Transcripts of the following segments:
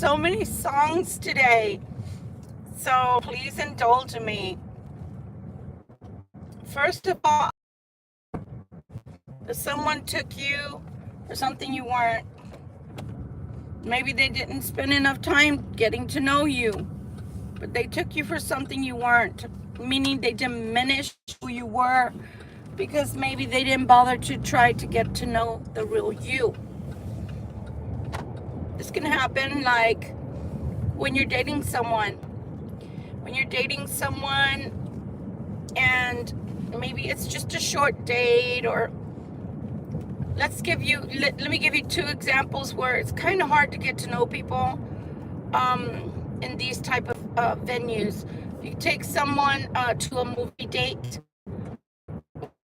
so many songs today, so please indulge me. First of all, if someone took you for something you weren't, maybe they didn't spend enough time getting to know you, but they took you for something you weren't, meaning they diminished who you were because maybe they didn't bother to try to get to know the real you. This can happen like when you're dating someone. When you're dating someone and maybe it's just a short date, or let me give you two examples where it's kind of hard to get to know people in these type of venues. You take someone to a movie date,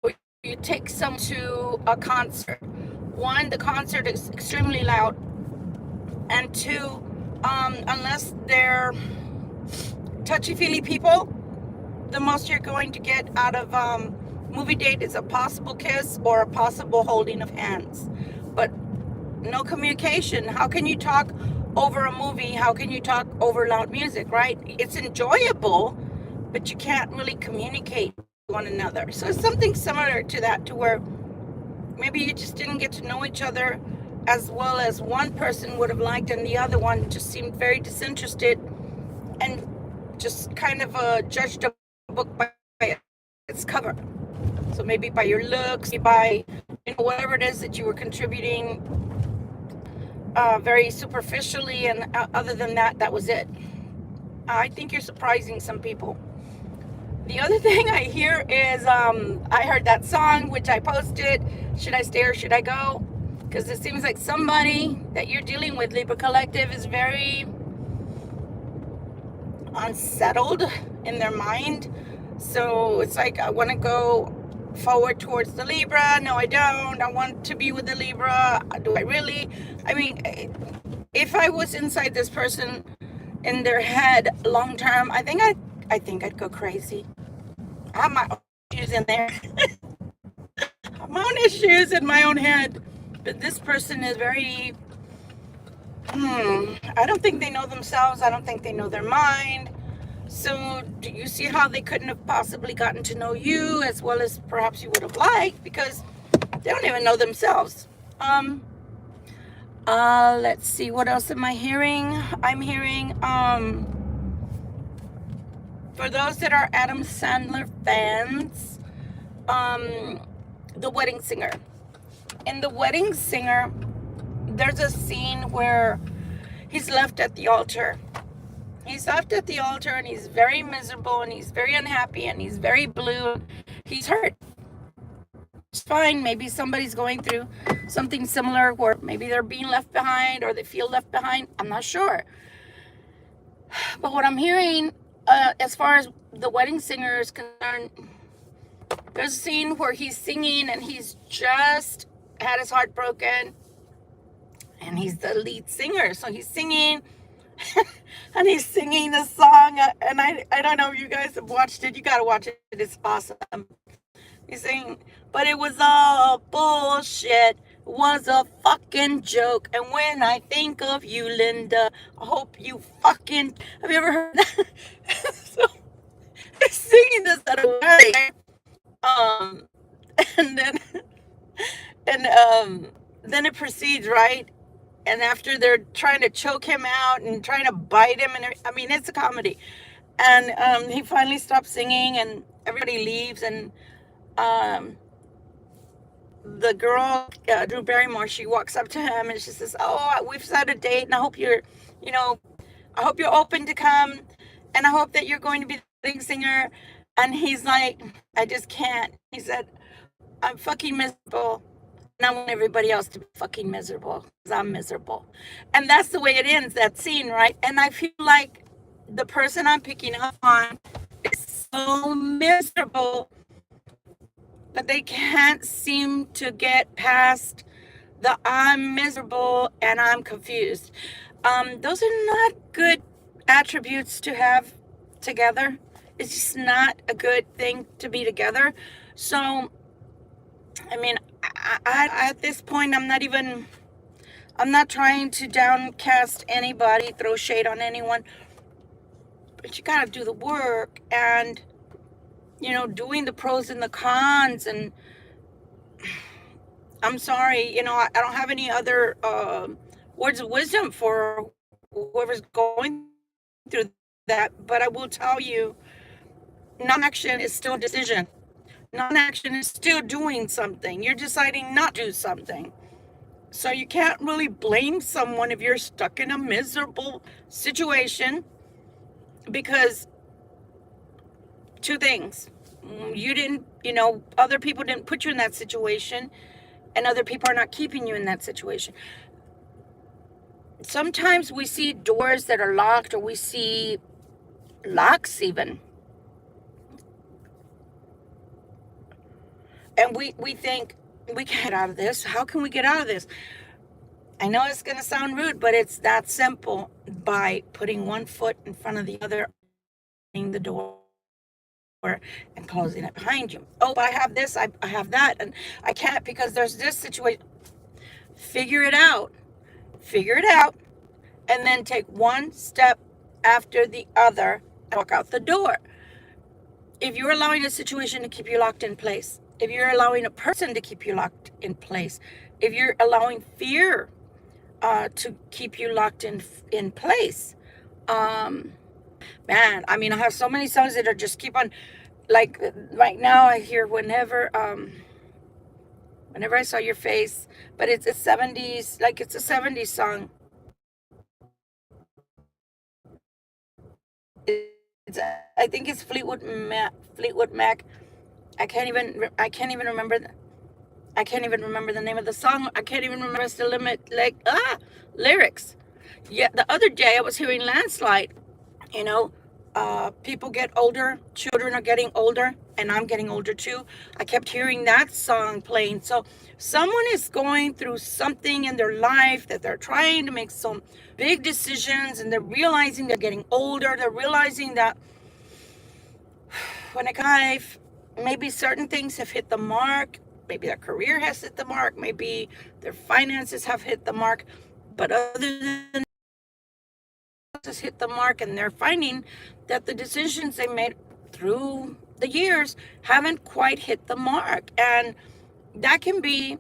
or you take someone to a concert. One, the concert is extremely loud, and two, unless they're touchy-feely people, the most you're going to get out of movie date is a possible kiss or a possible holding of hands, but no communication. How can you talk over a movie? How can you talk over loud music, right? It's enjoyable, but you can't really communicate with one another. So it's something similar to that, to where maybe you just didn't get to know each other as well as one person would have liked, and the other one just seemed very disinterested and just kind of judged a book by its cover. So maybe by your looks, by whatever it is that you were contributing, very superficially, and other than that, that was it. I think you're surprising some people. The other thing I hear is, I heard that song, which I posted, Should I Stay or Should I Go? Because it seems like somebody that you're dealing with, Libra Collective, is very unsettled in their mind. So it's like, I want to go forward towards the Libra. No, I don't. I want to be with the Libra. Do I really? I mean, if I was inside this person in their head long term, I think I'd go crazy. I have my own issues in there. I have my own issues in my own head. But this person is very, I don't think they know themselves. I don't think they know their mind. So do you see how they couldn't have possibly gotten to know you as well as perhaps you would have liked, because they don't even know themselves. Let's see, what else am I hearing? I'm hearing, for those that are Adam Sandler fans, The Wedding Singer. In The Wedding Singer, there's a scene where he's left at the altar. He's left at the altar and he's very miserable and he's very unhappy and he's very blue. He's hurt. It's fine. Maybe somebody's going through something similar where maybe they're being left behind or they feel left behind. I'm not sure. But what I'm hearing, as far as The Wedding Singer is concerned, there's a scene where he's singing and he's just had his heart broken. And he's the lead singer. So he's singing. And he's singing the song, and I don't know if you guys have watched it. You gotta watch it. It's awesome. He's saying, but it was all bullshit. It was a fucking joke. And when I think of you, Linda, I hope you fucking... Have you ever heard that? So he's singing this at a wedding. Then it proceeds, right? And after they're trying to choke him out and trying to bite him, and I mean, it's a comedy. And he finally stops singing, and everybody leaves. And the girl, Drew Barrymore, she walks up to him and she says, "Oh, we've set a date, and I hope you're open to come, and I hope that you're going to be the lead singer." And he's like, "I just can't." He said, "I'm fucking miserable. And I want everybody else to be fucking miserable because I'm miserable." And that's the way it ends, that scene, right? And I feel like the person I'm picking up on is so miserable, but they can't seem to get past the I'm miserable and I'm confused. Those are not good attributes to have together. It's just not a good thing to be together. So, I mean, I at this point, I'm I'm not trying to downcast anybody, throw shade on anyone, but you got to do the work. And, you know, doing the pros and the cons. And I'm sorry, you know, I don't have any other words of wisdom for whoever's going through that. But I will tell you, non-action is still a decision. Non-action is still doing something. You're deciding not to do something. So you can't really blame someone if you're stuck in a miserable situation, because two things. You didn't, you know, other people didn't put you in that situation, and other people are not keeping you in that situation. Sometimes we see doors that are locked, or we see locks even. And we think, we can't get out of this. How can we get out of this? I know it's going to sound rude, but it's that simple. By putting one foot in front of the other, opening the door and closing it behind you. Oh, I have this, I have that, and I can't because there's this situation. Figure it out. Figure it out. And then take one step after the other and walk out the door. If you're allowing a situation to keep you locked in place, if you're allowing a person to keep you locked in place, if you're allowing fear to keep you locked in place, man, I mean, I have so many songs that are just keep on, like right now I hear whenever I saw your face, but it's a 70s, like it's a 70s song. I think it's Fleetwood Mac. I can't even remember the name of the song. I can't even remember the lyrics. Yeah, the other day I was hearing Landslide. You know, people get older, children are getting older, and I'm getting older too. I kept hearing that song playing. So someone is going through something in their life that they're trying to make some big decisions, and they're realizing they're getting older. They're realizing that when a guy, maybe certain things have hit the mark, maybe their career has hit the mark, maybe their finances have hit the mark, but other than has hit the mark, and they're finding that the decisions they made through the years haven't quite hit the mark, and that can be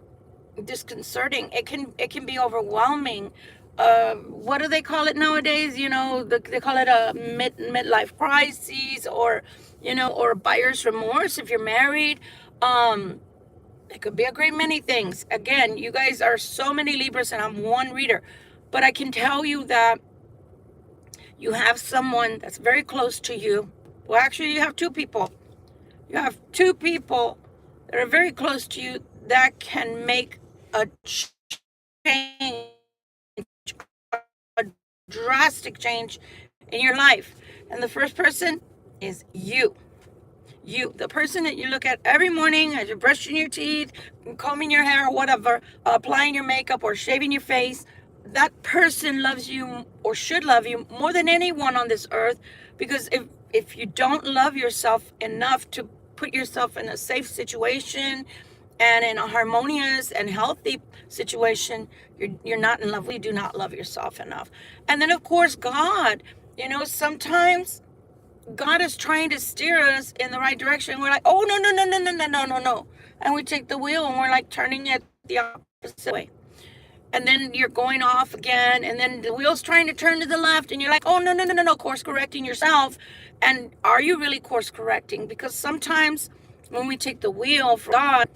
disconcerting. It can be overwhelming. What do they call it nowadays? You know, they call it a midlife crisis, or you know, or buyer's remorse if you're married. It could be a great many things. Again, you guys are so many Libras, and I'm one reader, but I can tell you that you have someone that's very close to you. Well, actually, you have two people. You have two people that are very close to you that can make a change, a drastic change in your life. And the first person is you. You, the person that you look at every morning as you're brushing your teeth, combing your hair, or whatever, applying your makeup or shaving your face. That person loves you, or should love you, more than anyone on this earth. Because if you don't love yourself enough to put yourself in a safe situation and in a harmonious and healthy situation, you're not in love. You do not love yourself enough. And then, of course, God. You know, sometimes God is trying to steer us in the right direction. We're like, oh, no. And we take the wheel and we're like turning it the opposite way. And then you're going off again, and then the wheel's trying to turn to the left, and you're like, oh, no, course correcting yourself. And are you really course correcting? Because sometimes when we take the wheel for God,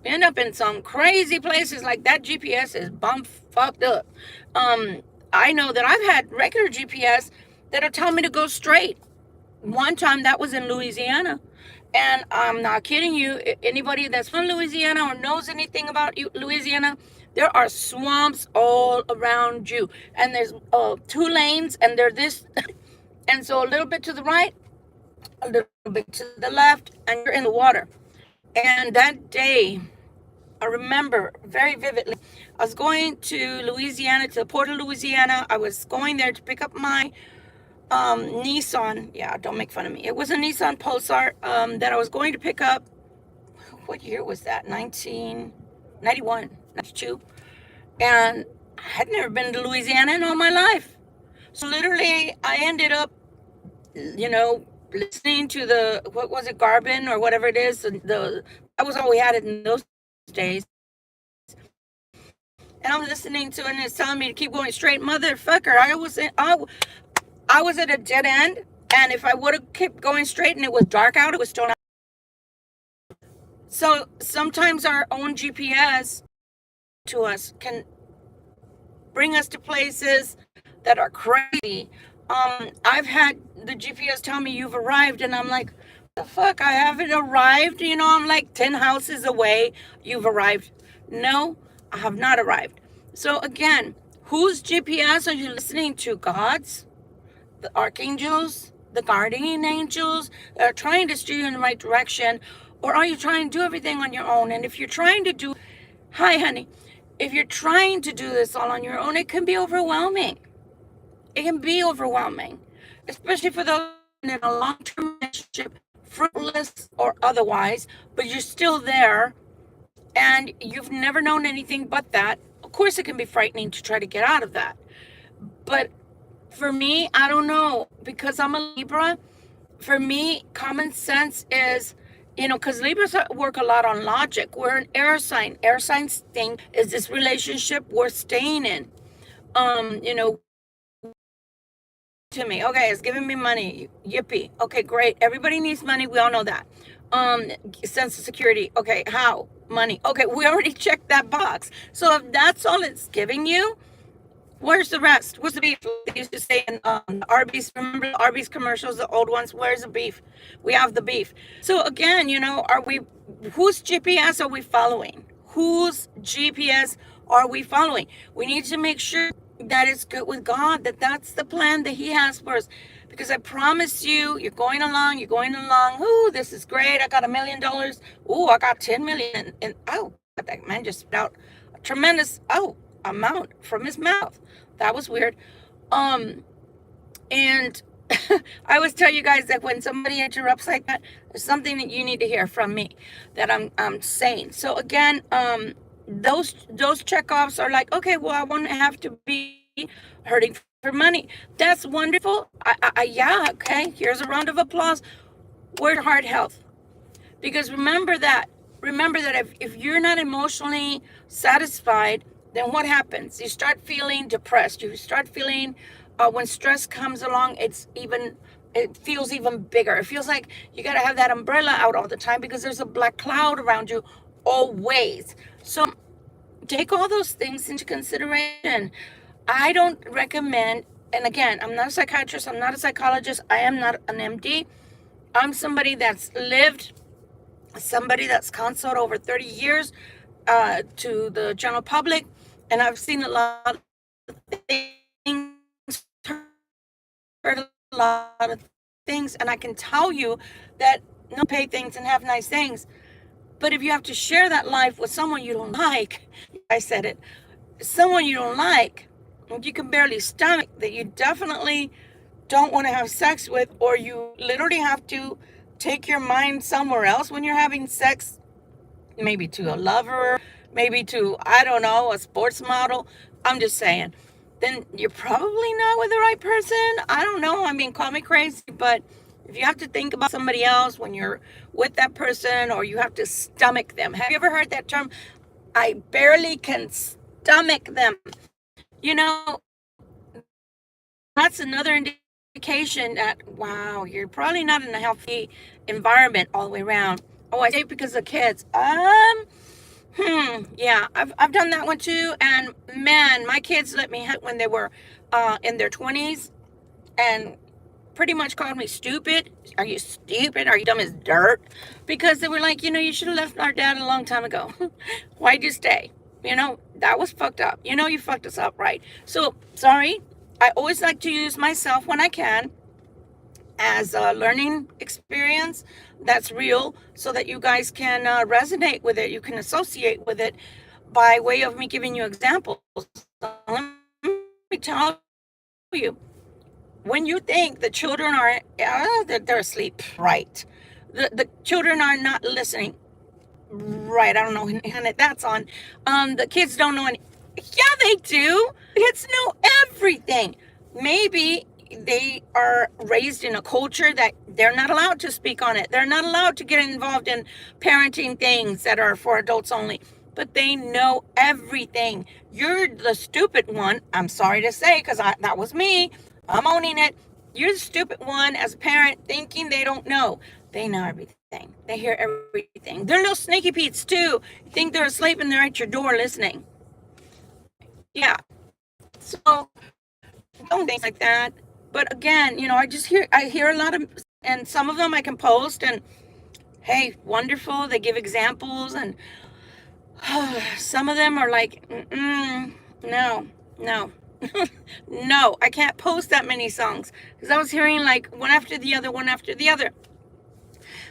we end up in some crazy places. Like that GPS is fucked up. I know that I've had regular GPS that'll tell me to go straight. One time that was in Louisiana, and I'm not kidding you. Anybody that's from Louisiana or knows anything about Louisiana, there are swamps all around you, and there's 2 lanes, and they're this, and so a little bit to the right, a little bit to the left, and you're in the water. And that day, I remember very vividly, I was going to Louisiana, to the port of Louisiana. I was going there to pick up my Nissan. Yeah, don't make fun of me. It was a Nissan Pulsar that I was going to pick up. What year was that? 1991, 92. And had never been to Louisiana in all my life. So literally, I ended up, listening to what was it, Garvin or whatever it is. That was all we had in those days. And I'm listening to it, and it's telling me to keep going straight. Motherfucker, I was at a dead end, and if I would have kept going straight and it was dark out, it was still not. So sometimes our own GPS to us can bring us to places that are crazy. I've had the GPS tell me you've arrived, and I'm like, the fuck, I haven't arrived. I'm like 10 houses away. You've arrived. No, I have not arrived. So again, whose GPS are you listening to? God's? The archangels? The guardian angels that are trying to steer you in the right direction? Or are you trying to do everything on your own? And if you're trying to do, hi honey, if you're trying to do this all on your own, it can be overwhelming. It can be overwhelming, especially for those in a long-term relationship, fruitless or otherwise, but you're still there and you've never known anything but that. Of course, it can be frightening to try to get out of that. But for me, I don't know, because I'm a Libra, for me, common sense is, because Libras work a lot on logic. We're an air sign. Air signs think, is this relationship worth staying in? To me, okay, it's giving me money. Yippee. Okay, great. Everybody needs money. We all know that. Sense of security. Okay, how? Money. Okay, we already checked that box. So if that's all it's giving you, where's the rest? Where's the beef? They used to say in Arby's. Remember the Arby's commercials, the old ones? Where's the beef? We have the beef. So again, whose GPS are we following? Whose GPS are we following? We need to make sure that it's good with God, that's the plan that He has for us. Because I promise you, you're going along. Ooh, this is great. I got $1 million. Ooh, I got 10 million. And that man just spit out a tremendous amount from his mouth. That was weird. And I always tell you guys that when somebody interrupts like that, there's something that you need to hear from me that I'm saying. So again, those checkoffs are like, okay, well, I won't have to be hurting for money. That's wonderful. Yeah, okay. Here's a round of applause. Where's heart health? Because remember that if you're not emotionally satisfied, then what happens? You start feeling depressed. You start feeling when stress comes along, it feels even bigger. It feels like you got to have that umbrella out all the time because there's a black cloud around you always. So take all those things into consideration. I don't recommend, and again, I'm not a psychiatrist, I'm not a psychologist, I am not an MD. I'm somebody that's lived, somebody that's counseled over 30 years to the general public, and I've seen a lot of things, heard a lot of things, and I can tell you that no pay things and have nice things. But if you have to share that life with someone you don't like, I said it, someone you don't like, you can barely stomach, that you definitely don't want to have sex with, or you literally have to take your mind somewhere else when you're having sex, maybe to a lover, maybe to, I don't know, a sports model, I'm just saying, then you're probably not with the right person. I don't know. I mean, call me crazy, but if you have to think about somebody else when you're with that person, or you have to stomach them. Have you ever heard that term? I barely can stomach them. That's another indication that, wow, you're probably not in a healthy environment all the way around. Oh, I say because of kids. Yeah, I've done that one too. And man, my kids let me hit when they were in their 20s and pretty much called me stupid. Are you stupid? Are you dumb as dirt? Because they were like, you should have left our dad a long time ago. Why'd you stay? That was fucked up. You fucked us up, right? So, sorry. I always like to use myself when I can as a learning experience that's real, so that you guys can resonate with it. You can associate with it by way of me giving you examples. Let me tell you, when you think the children are, they're asleep, right? The children are not listening, right? I don't know, that's on. The kids don't know any, Yeah, they do. Kids know everything. Maybe they are raised in a culture that they're not allowed to speak on it. They're not allowed to get involved in parenting things that are for adults only. But they know everything. You're the stupid one. I'm sorry to say, because that was me. I'm owning it. You're the stupid one as a parent thinking they don't know. They know everything. They hear everything. They're little sneaky pete's too. You think they're asleep and they're at your door listening. Yeah. So don't things like that. But again, I hear a lot of, and some of them I can post, and hey, wonderful. They give examples, and some of them are like, no, no, no. I can't post that many songs because I was hearing like one after the other, one after the other.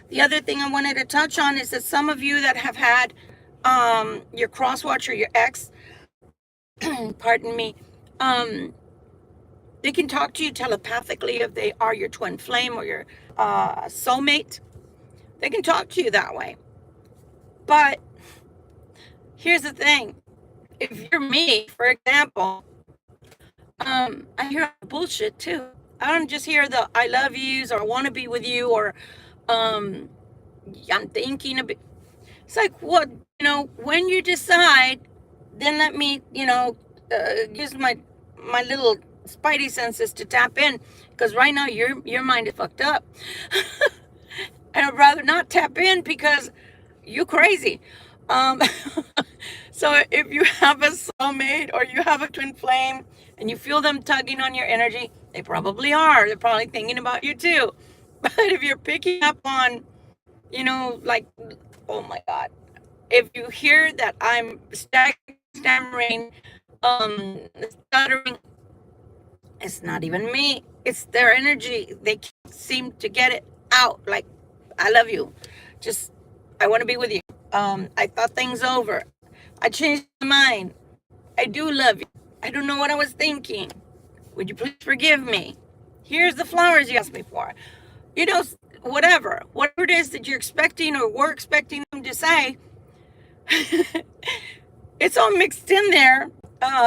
The other thing I wanted to touch on is that some of you that have had your crosswatch or your ex, pardon me, they can talk to you telepathically if they are your twin flame or your soulmate. They can talk to you that way. But here's the thing. If you're me, for example, I hear bullshit too. I don't just hear the I love yous or I want to be with you or I'm thinking a bit. It's like, what, when you decide, then let me, use my little spidey senses to tap in, because right now your mind is fucked up. And I'd rather not tap in because you're crazy. So if you have a soulmate or you have a twin flame and you feel them tugging on your energy, they probably are. They're probably thinking about you too. But if you're picking up on, like, oh my God, if you hear that I'm stammering, stuttering, it's not even me. It's their energy. They can't seem to get it out. Like, I love you. Just, I want to be with you. I thought things over. I changed my mind. I do love you. I don't know what I was thinking. Would you please forgive me? Here's the flowers you asked me for. Whatever it is that you're expecting or were expecting them to say, it's all mixed in there.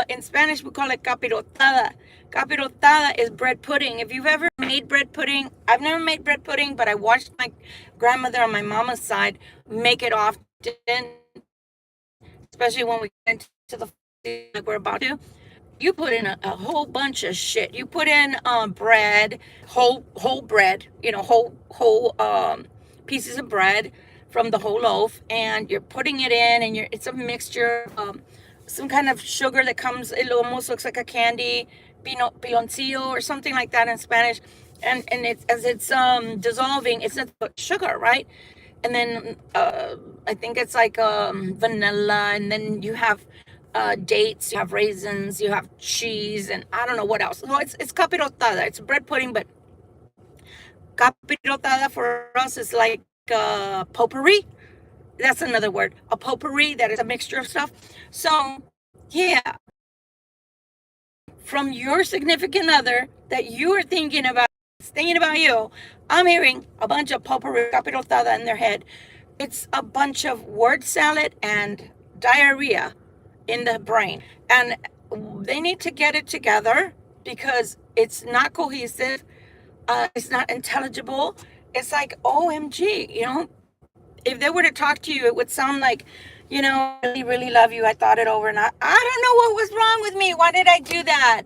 In Spanish, we call it capirotada. Capirotada is bread pudding. If you've ever made bread pudding, I've never made bread pudding, but I watched my grandmother on my mama's side make it often, especially when we get into the like we're about to. You put in a whole bunch of shit. You put in bread, whole bread, whole pieces of bread from the whole loaf, and you're putting it in, and it's a mixture of some kind of sugar that comes. It almost looks like a candy, piloncillo or something like that in Spanish, and it's dissolving. It's not sugar, right? And then I think it's like vanilla, and then you have dates, you have raisins, you have cheese, and I don't know what else. No, it's capirotada. It's bread pudding, but capirotada for us is like potpourri. That's another word. A potpourri, that is a mixture of stuff. So, yeah, from your significant other that you are thinking about you, I'm hearing a bunch of potpourri, capirotada in their head. It's a bunch of word salad and diarrhea in the brain, and they need to get it together because it's not cohesive. It's not intelligible. It's like, OMG, if they were to talk to you, it would sound like, I really, really love you. I thought it over, and I don't know what was wrong with me. Why did I do that?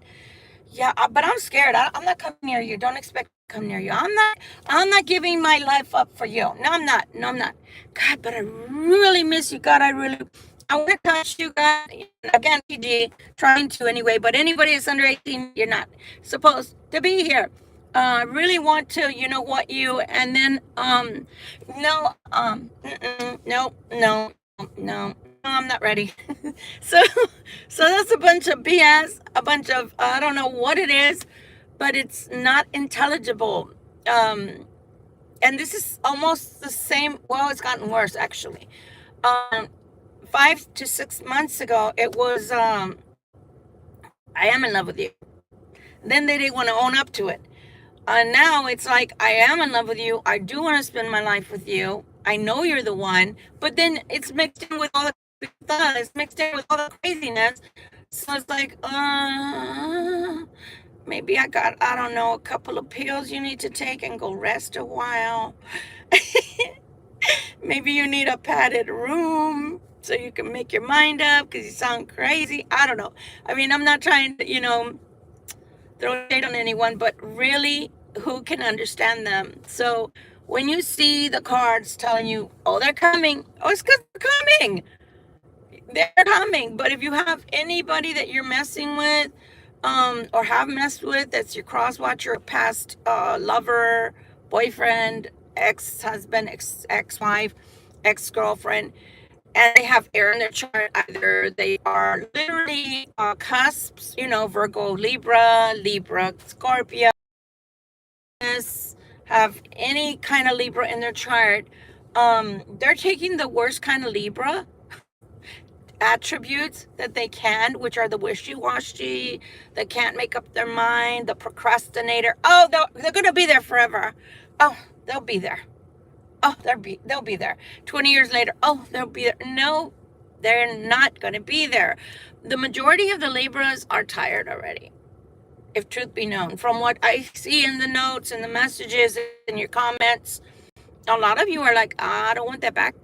Yeah, but I'm scared. I'm not coming near you. Don't expect to come near you. I'm not giving my life up for you. No, I'm not. No, I'm not. God, but I really miss you. God, I want to touch you, God. Again, PG, trying to anyway, but anybody that's under 18, you're not supposed to be here. Really want to, and then, no, no, I'm not ready. so, so that's a bunch of BS, a bunch of, I don't know what it is, but it's not intelligible. And this is almost the same. Well, it's gotten worse actually. 5 to 6 months ago, it was, I am in love with you. Then they didn't want to own up to it. Now it's like, I am in love with you. I do want to spend my life with you. I know you're the one. But then it's mixed in with all the thoughts. It's mixed in with all the craziness. So it's like, maybe I don't know, a couple of pills you need to take and go rest a while. Maybe you need a padded room so you can make your mind up because you sound crazy. I don't know. I mean, I'm not trying to, throw shade on anyone, but really, who can understand them? So when you see the cards telling you, oh, they're coming, oh, it's because they're coming. They're coming. But if you have anybody that you're messing with, or have messed with, that's your cross watcher, past lover, boyfriend, ex-husband, ex-wife, ex-girlfriend, and they have air in their chart, either they are literally cusps, Virgo, Libra, Scorpio, have any kind of Libra in their chart, they're taking the worst kind of Libra attributes that they can, which are the wishy-washy, that can't make up their mind, the procrastinator. Oh, they're going to be there forever. Oh, they'll be there. Oh, they'll be there. 20 years later, oh, they'll be there. No, they're not going to be there. The majority of the Libras are tired already, if truth be known. From what I see in the notes and the messages and your comments, a lot of you are like, I don't want that back.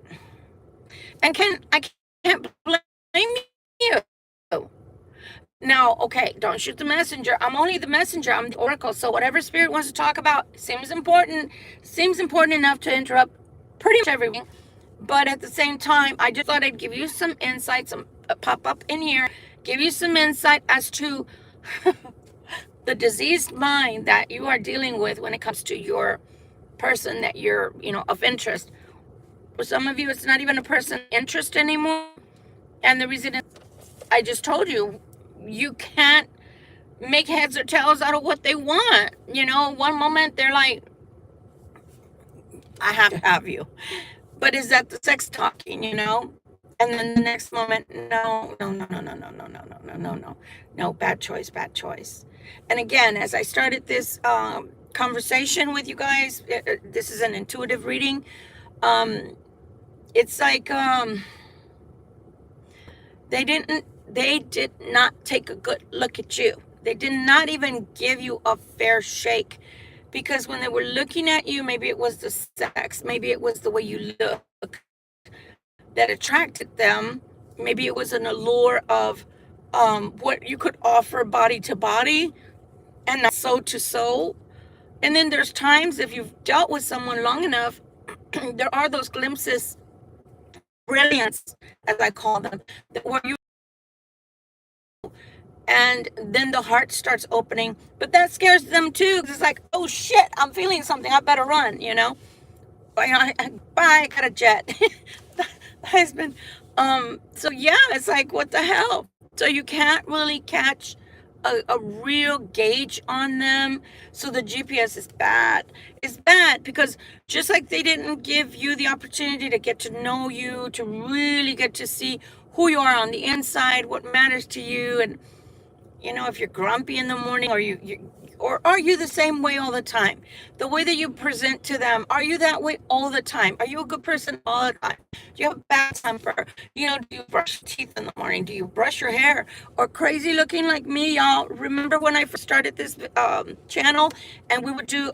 And I can't blame you. Now, okay, don't shoot the messenger. I'm only the messenger. I'm the oracle. So whatever spirit wants to talk about seems important enough to interrupt pretty much everything. But at the same time, I just thought I'd give you some insight, some pop up in here, give you some insight as to the diseased mind that you are dealing with when it comes to your person that you're, of interest. For some of you, it's not even a person of interest anymore. And the reason is, I just told you, you can't make heads or tails out of what they want. One moment they're like, I have to have you. But is that the sex talking, And then the next moment, no, bad choice. And again, as I started this conversation with you guys, this is an intuitive reading. It's like they did not take a good look at you. They did not even give you a fair shake, because when they were looking at you, maybe it was the sex, maybe it was the way you look that attracted them. Maybe it was an allure of what you could offer body to body and not soul to soul. And then there's times, if you've dealt with someone long enough, there are those glimpses, brilliance, as I call them, where you, and then the heart starts opening. But that scares them too, because it's like, oh shit, I'm feeling something, I better run, Bye, I got a jet. Husband. So yeah, it's like, what the hell? So you can't really catch a real gauge on them. So the GPS is bad. It's bad because just like they didn't give you the opportunity to get to know you, to really get to see who you are on the inside, what matters to you, and if you're grumpy in the morning, or are you the same way all the time? The way that you present to them, are you that way all the time? Are you a good person all the time? Do you have a bad temper? Do you brush your teeth in the morning? Do you brush your hair? Or crazy looking like me, y'all? Remember when I first started this channel, and we would do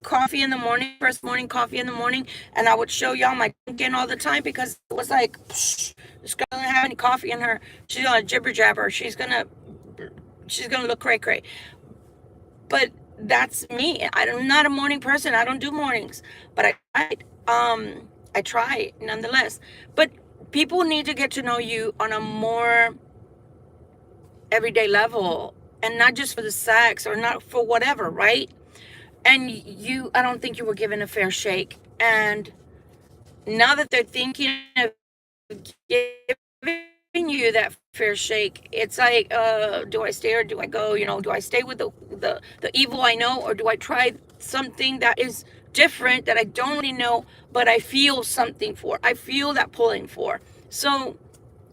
coffee in the morning, first morning coffee in the morning, and I would show y'all my skin all the time, because it was like, psh, this girl doesn't have any coffee in her. She's gonna jibber jabber. She's gonna look cray. But that's me. I'm not a morning person. I don't do mornings, but I try nonetheless. But people need to get to know you on a more everyday level, and not just for the sex or not for whatever, right? And I don't think you were given a fair shake. And now that they're thinking of giving you that fair shake, it's like, do I stay or do I go? Do I stay with the evil I know, or do I try something that is different, that I don't really know, but I feel something for? I feel that pulling for. So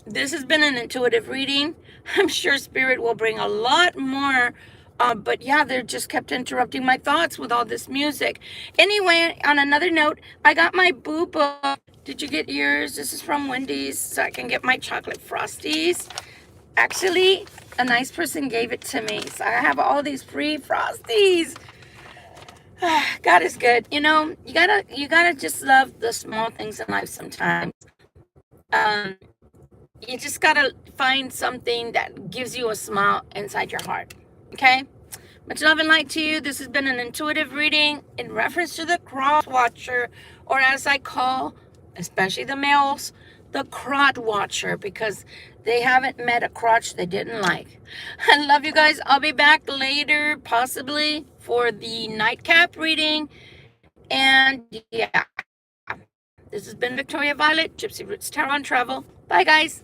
this has been an intuitive reading. I'm sure Spirit will bring a lot more. But yeah, they just kept interrupting my thoughts with all this music. Anyway, on another note, I got my boo book. Did you get yours? This is from Wendy's, so I can get my chocolate frosties. Actually, a nice person gave it to me. So I have all these free Frosties. God is good. You know, you gotta just love the small things in life sometimes. You just gotta find something that gives you a smile inside your heart. Okay? Much love and light to you. This has been an intuitive reading in reference to the cross watcher, or as I call, especially the males, the crotch watcher, because they haven't met a crotch they didn't like. I love you guys. I'll be back later, possibly, for the nightcap reading. And yeah, this has been Victoria Violet, Gypsy Roots Tarot Travel. Bye, guys.